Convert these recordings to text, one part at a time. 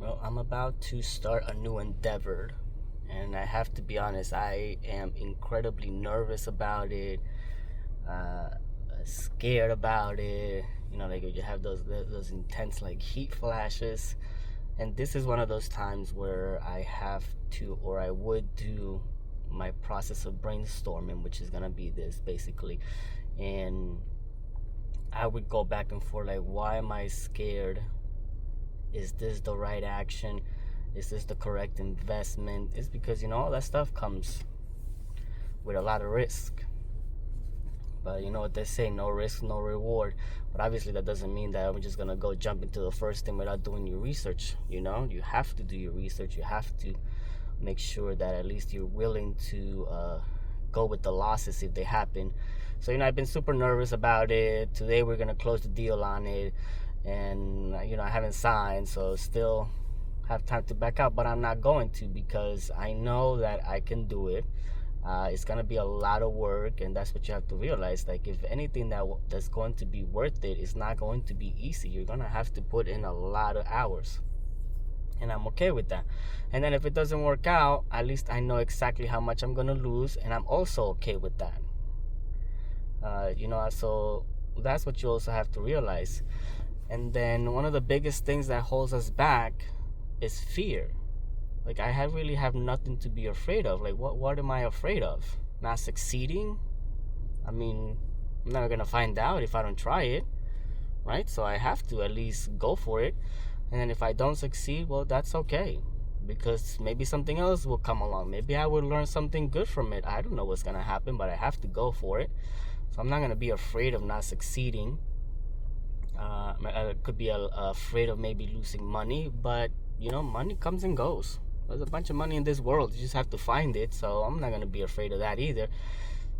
Well, I'm about to start a new endeavor, and I have to be honest, I am incredibly nervous about it, uh, scared about it. Like you have those intense like heat flashes, and this is one of those times where I have to, or I would do my process of brainstorming, which is gonna be this basically, and I would go back and forth like, why am I scared? Is this the right action? Is this the correct investment? It's because all that stuff comes with a lot of risk. But you know what they say, no risk, no reward. But obviously that doesn't mean that I'm just gonna go jump into the first thing without doing your research. You have to do your research. You have to make sure that at least you're willing to go with the losses if they happen. So I've been super nervous about it. Today we're gonna close the deal on it, and I haven't signed, so still have time to back out, but I'm not going to, because I know that I can do it. It's gonna be a lot of work, and that's what you have to realize. Like, if anything that's going to be worth it, it's not going to be easy. You're gonna have to put in a lot of hours, and I'm okay with that. And then if it doesn't work out, at least I know exactly how much I'm gonna lose, and I'm also okay with that. So that's what you also have to realize. And then one of the biggest things that holds us back is fear. Like, I really have nothing to be afraid of. Like, what am I afraid of? Not succeeding? I mean, I'm never gonna find out if I don't try it, right? So I have to at least go for it. And then if I don't succeed, well, that's okay, because maybe something else will come along. Maybe I will learn something good from it. I don't know what's gonna happen, but I have to go for it. So I'm not gonna be afraid of not succeeding. I could be afraid of maybe losing money, but money comes and goes. There's a bunch of money in this world. You just have to find it. So I'm not gonna be afraid of that either.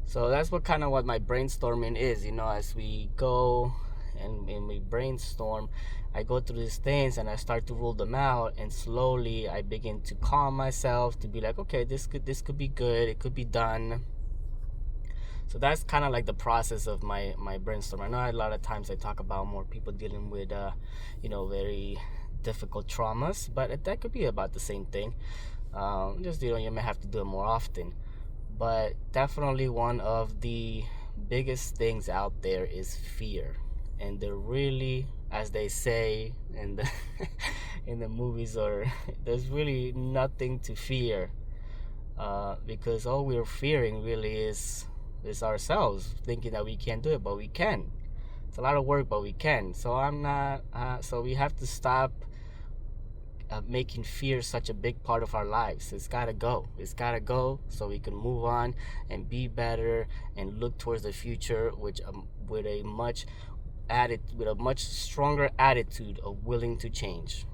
So that's what my brainstorming is. As we go and we brainstorm, I go through these things and I start to rule them out, and slowly I begin to calm myself to be like, okay, this could be good. It could be done. So that's kind of like the process of my brainstorm. I know a lot of times I talk about more people dealing with very difficult traumas, but that could be about the same thing. Just you may have to do it more often. But definitely one of the biggest things out there is fear, and they're really, as they say in the in the movies, or there's really nothing to fear, because all we're fearing really is ourselves, thinking that we can't do it, but we can. It's a lot of work, but we can. So I'm not. So we have to stop making fear such a big part of our lives. It's gotta go. It's gotta go, so we can move on and be better and look towards the future, which with a much stronger attitude of willing to change.